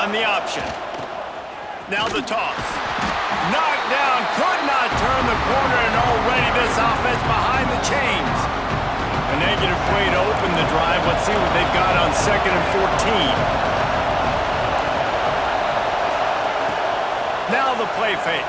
run the option. Now the toss. Knocked down, could not turn the corner, and already this offense behind the chains. A negative play to open the drive. Let's see what they've got on 2nd and 14. Now the play fake.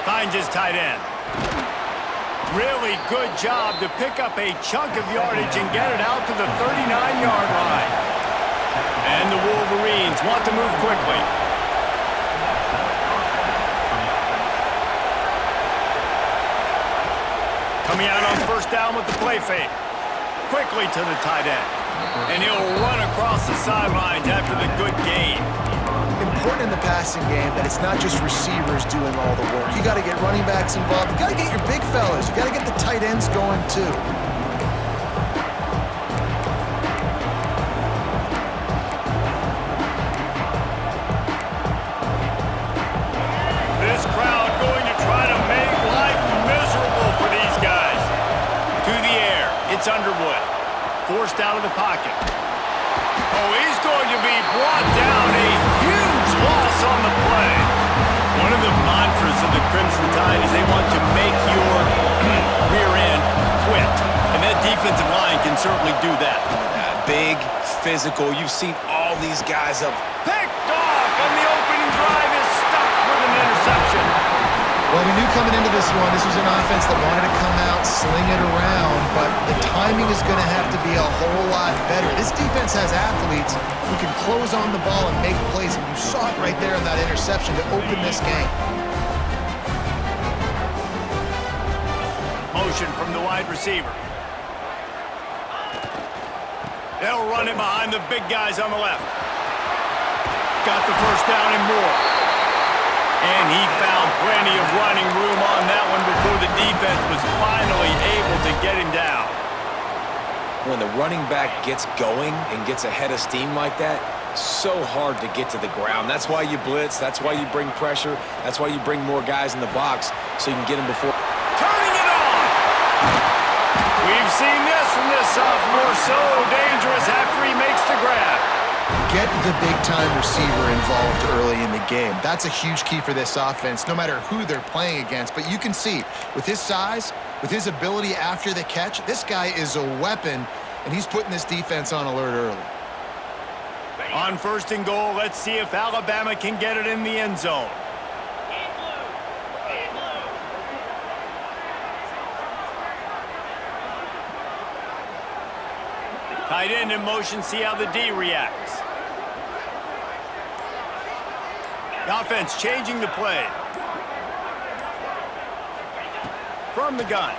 Finds his tight end. Really good job to pick up a chunk of yardage and get it out to the 39-yard line. And the Wolverines want to move quickly. Coming out on 1st down with the play fake. Quickly to the tight end. And he'll run across the sidelines after the good gain. Important in the passing game that it's not just receivers doing all the work. You got to get running backs involved. You got to get your big fellas. You got to get the tight ends going too. This crowd going to try to make life miserable for these guys. To the air. It's Underwood. Forced out of the pocket. Oh, he's going to be brought down. A huge loss on the play. One of the mantras of the Crimson Tide is they want to make your rear end quit. And that defensive line can certainly do that. Big, physical. You've seen all these guys up. Picked off, and the opening drive is stopped with an interception. Well, we knew coming into this one, this was an offense that wanted to come out, sling it around, but the timing is going to have to be a whole lot better. This defense has athletes who can close on the ball and make plays, and you saw it right there in that interception to open this game. Motion from the wide receiver. They'll run it behind the big guys on the left. Got the 1st down and more. And he found plenty of running room on that one before the defense was finally able to get him down. When the running back gets going and gets ahead of steam like that, so hard to get to the ground. That's why you blitz. That's why you bring pressure. That's why you bring more guys in the box so you can get them before. Turning it on! We've seen this from this sophomore. So dangerous after he makes the grab. Get the big-time receiver involved early in the game. That's a huge key for this offense, no matter who they're playing against. But you can see, with his size, with his ability after the catch, this guy is a weapon, and he's putting this defense on alert early. On 1st and goal, let's see if Alabama can get it in the end zone. Tight end in motion, see how the D reacts. The offense changing the play. From the gun.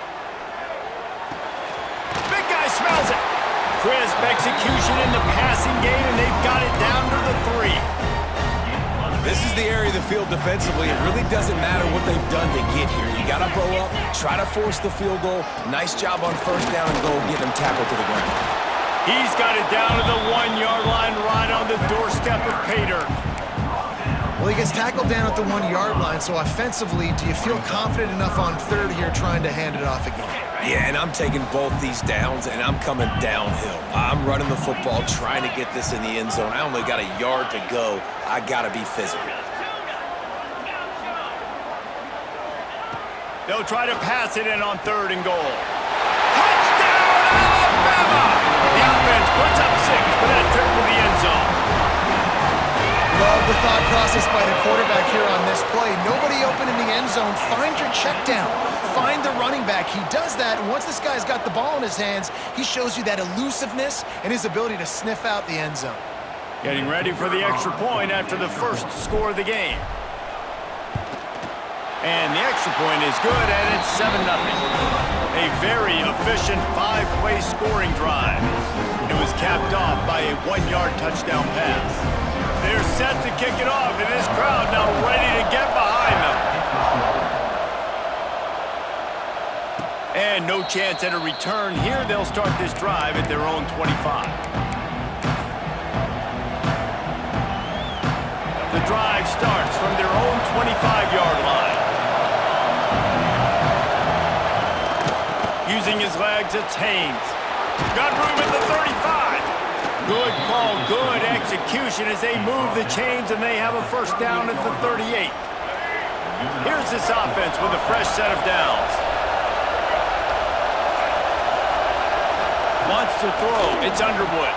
Big guy smells it. Crisp execution in the passing game, and they've got it down to the 3. This is the area of the field defensively. It really doesn't matter what they've done to get here. You got to blow up, try to force the field goal. Nice job on 1st down and goal, getting them tackled to the ground. He's got it down to the 1-yard line, right on the doorstep of Pater. Well, he gets tackled down at the 1-yard line, so offensively, do you feel confident enough on 3rd here trying to hand it off again? Yeah, and I'm taking both these downs, and I'm coming downhill. I'm running the football, trying to get this in the end zone. I only got a yard to go. I got to be physical. They'll try to pass it in on 3rd and goal. Touchdown, Alabama! The offense puts up 6 for that trip to the end zone. Love the thought process by the quarterback here on this play. Nobody open in the end zone. Find your check down. Find the running back. He does that, and once this guy's got the ball in his hands, he shows you that elusiveness and his ability to sniff out the end zone. Getting ready for the extra point after the first score of the game. And the extra point is good, and it's 7-0. A very efficient 5-play scoring drive. It was capped off by a 1-yard touchdown pass. They're set to kick it off, and this crowd now ready to get behind them. And no chance at a return here. They'll start this drive at their own 25. The drive starts from their own 25-yard line. Using his legs, it's Haynes. Got room at the 35. Good call, good execution. execution as they move the chains and they have a first down at the 38. Here's this offense with a fresh set of downs. Wants to throw. It's Underwood.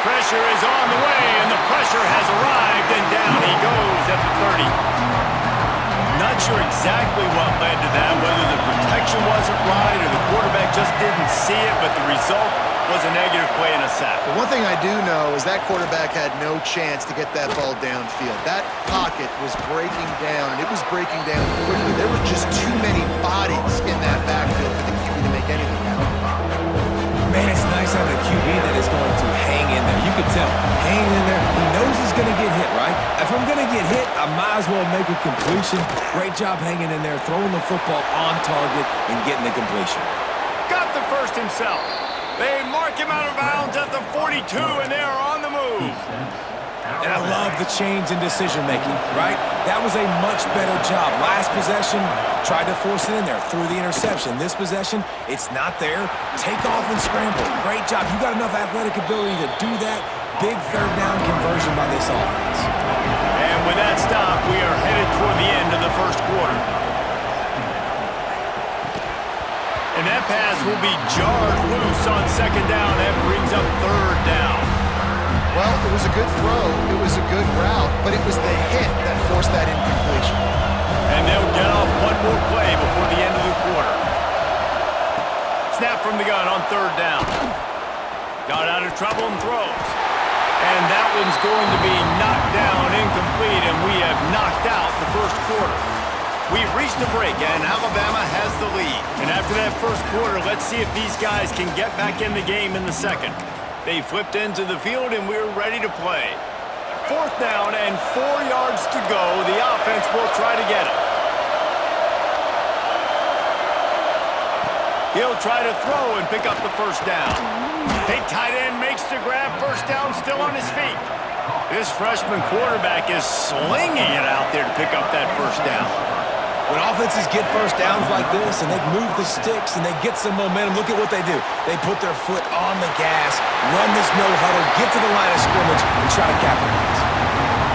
Pressure is on the way, and the pressure has arrived, and down he goes at the 30. Not sure exactly what led to that, whether the protection wasn't right or the quarterback just didn't see it, but the result was a negative play and a sack. But one thing I do know is that quarterback had no chance to get that ball downfield. That pocket was breaking down, and it was breaking down quickly. There were just too many bodies in that backfield for the QB to make anything happen. Man, it's nice having a QB that is going to hang in there. You can tell, hanging in there. He knows he's going to get hit, right? If I'm going to get hit, I might as well make a completion. Great job hanging in there, throwing the football on target and getting the completion. Got the first himself. They mark him out of bounds at the 42, and they are on the move. And I love the change in decision-making, right? That was a much better job. Last possession, tried to force it in there, threw the interception. This possession, it's not there. Take off and scramble. Great job. You got enough athletic ability to do that. Big third down conversion by this offense. And with that stop, we are headed toward the end of the first quarter. And that pass will be jarred loose on second down. That brings up third down. Well, it was a good throw, it was a good route, but it was the hit that forced that incompletion. And they'll get off one more play before the end of the quarter. Snap from the gun on third down. Got out of trouble and throws. And that one's going to be knocked down incomplete, and we have knocked out the first quarter. We've reached a break, and Alabama has the lead. And after that first quarter, let's see if these guys can get back in the game in the second. They flipped into the field, and we're ready to play. Fourth down and 4 yards to go. The offense will try to get it. He'll try to throw and pick up the first down. Big tight end makes the grab. First down, still on his feet. This freshman quarterback is slinging it out there to pick up that first down. When offenses get first downs like this and they move the sticks and they get some momentum, look at what they do. They put their foot on the gas, run this no huddle, get to the line of scrimmage, and try to capitalize.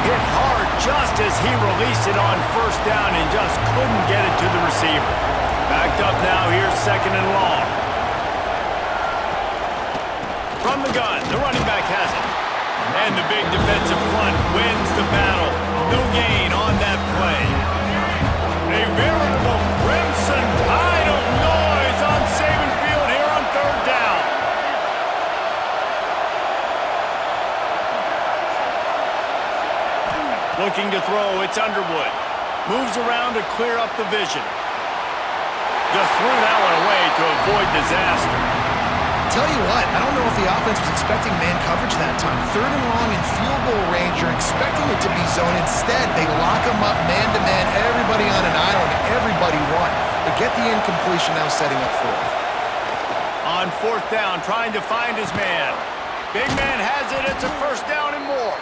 Hit hard just as he released it on first down and just couldn't get it to the receiver. Backed up now, here's second and long. From the gun, the running back has it. And the big defensive front wins the battle. No gain on that play. A veritable crimson tide of noise on Saban Field here on third down. Looking to throw, it's Underwood. Moves around to clear up the vision. Just threw that one away to avoid disaster. Tell you what, I don't know if the offense was expecting man coverage that time. Third and long in field goal range, you're expecting it to be zone. Instead, they lock them up man-to-man, everybody on an island, everybody run. They get the incompletion, now setting up fourth. On fourth down, trying to find his man. Big man has it, it's a first down and more.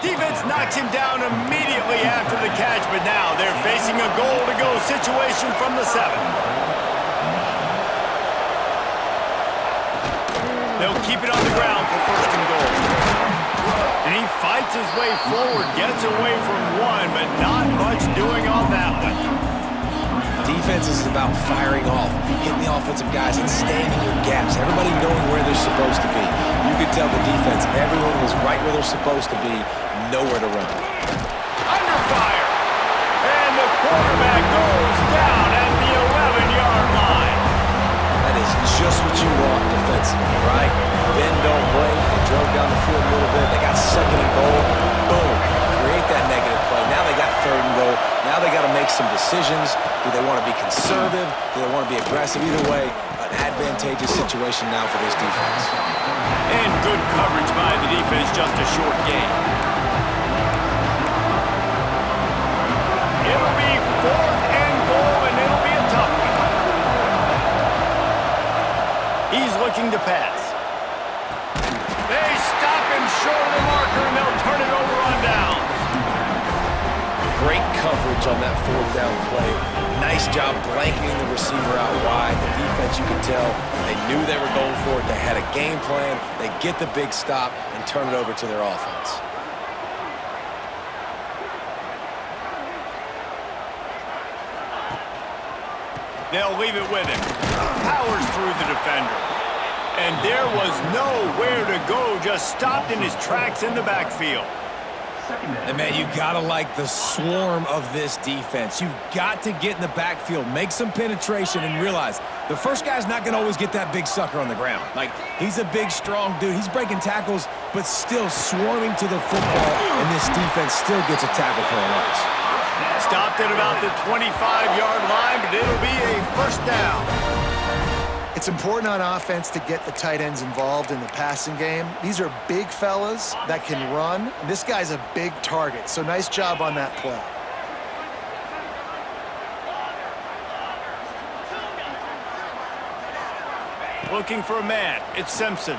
Defense knocks him down immediately after the catch, but now they're facing a goal-to-go situation from the 7. They'll keep it on the ground for first and goal. And he fights his way forward, gets away from one, but not much doing on that one. Defense is about firing off, hitting the offensive guys and staying in your gaps. Everybody knowing where they're supposed to be. You could tell the defense, everyone was right where they're supposed to be, nowhere to run. Under fire. And the quarterback goes down at the 11-yard line. That is just what you want defensively, right? Bend, don't break. They drove down the field a little bit. They got second and goal. Boom. Create that negative play. Now they got third and goal. Now they got to make some decisions. Do they want to be conservative? Do they want to be aggressive? Either way, an advantageous situation now for this defense. And good coverage by the defense, just a short gain. It'll be fourth and goal, and it'll be a tough one. He's looking to pass. They stop him short of the marker, and they'll turn it over on downs. Great coverage coverage on that fourth down play. Nice job blanketing the receiver out wide. The defense, you could tell, they knew they were going for it. They had a game plan. They get the big stop and turn it over to their offense. They'll leave it with him. Powers through the defender. And there was nowhere to go, just stopped in his tracks in the backfield. And, man, you got to like the swarm of this defense. You've got to get in the backfield, make some penetration, and realize the first guy's not going to always get that big sucker on the ground. Like, he's a big, strong dude. He's breaking tackles, but still swarming to the football, and this defense still gets a tackle for a loss. Stopped at about the 25-yard line, but it'll be a first down. It's important on offense to get the tight ends involved in the passing game. These are big fellas that can run. This guy's a big target, so nice job on that play. Looking for a man. It's Simpson.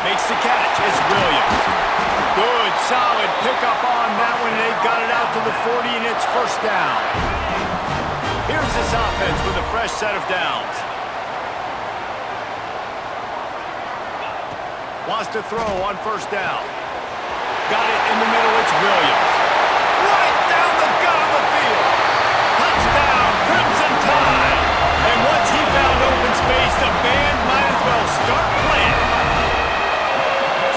Makes the catch. It's Williams. Good, solid pickup on that one. They've got it out to the 40, and it's first down. Here's this offense with a fresh set of downs. Wants to throw on first down. Got it in the middle. It's Williams. Right down the gut of the field. Touchdown, Crimson Tide. And once he found open space, the band might as well start playing.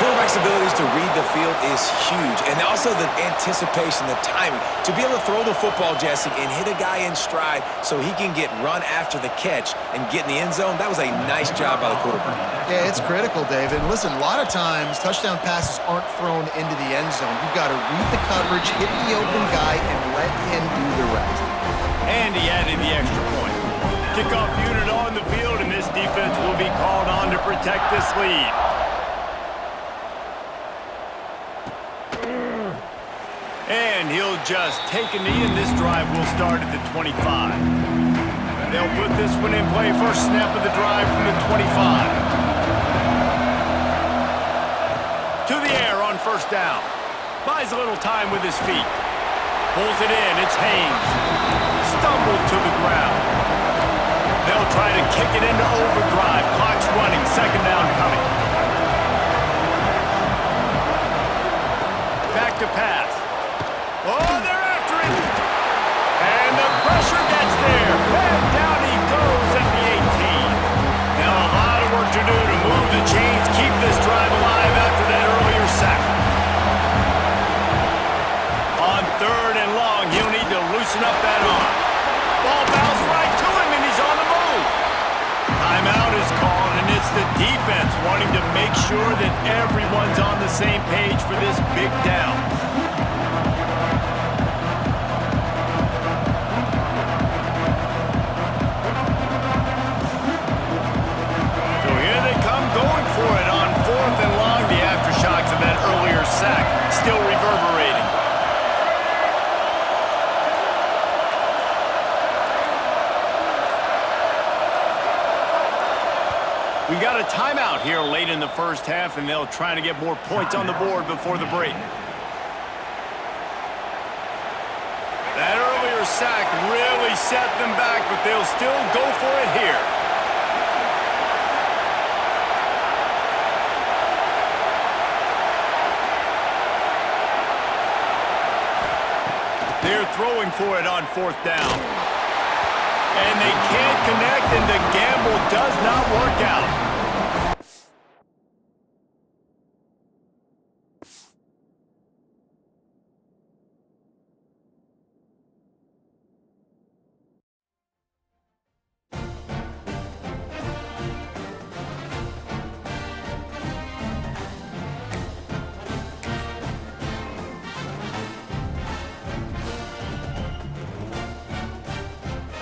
Quarterback's abilities to read the field is huge, and also the anticipation, the timing. To be able to throw the football, Jesse, and hit a guy in stride so he can get run after the catch and get in the end zone, that was a nice job by the quarterback. Yeah, it's critical, David. And listen, a lot of times touchdown passes aren't thrown into the end zone. You've got to read the coverage, hit the open guy, and let him do the rest. And he added the extra point. Kickoff unit on the field, and this defense will be called on to protect this lead. And he'll just take a knee, and this drive will start at the 25. They'll put this one in play. First snap of the drive from the 25. To the air on first down. Buys a little time with his feet. Pulls it in. It's Haynes. Stumbled to the ground. They'll try to kick it into overdrive. Clock's running. Second down coming. Back to pass. Oh, they're after him. And the pressure gets there. And down he goes at the 18. Now a lot of work to do to move the chains, keep this drive alive after that earlier sack. On third and long, he'll need to loosen up that arm. Ball bounced right to him, and he's on the move. Timeout is called, and it's the defense wanting to make sure that everyone's on the same page for this big down. Going for it on fourth and long. The aftershocks of that earlier sack still reverberating. We got a timeout here late in the first half, and they'll try to get more points on the board before the break. That earlier sack really set them back, but they'll still go for it here. They're throwing for it on fourth down. And they can't connect, and the gamble does not work out.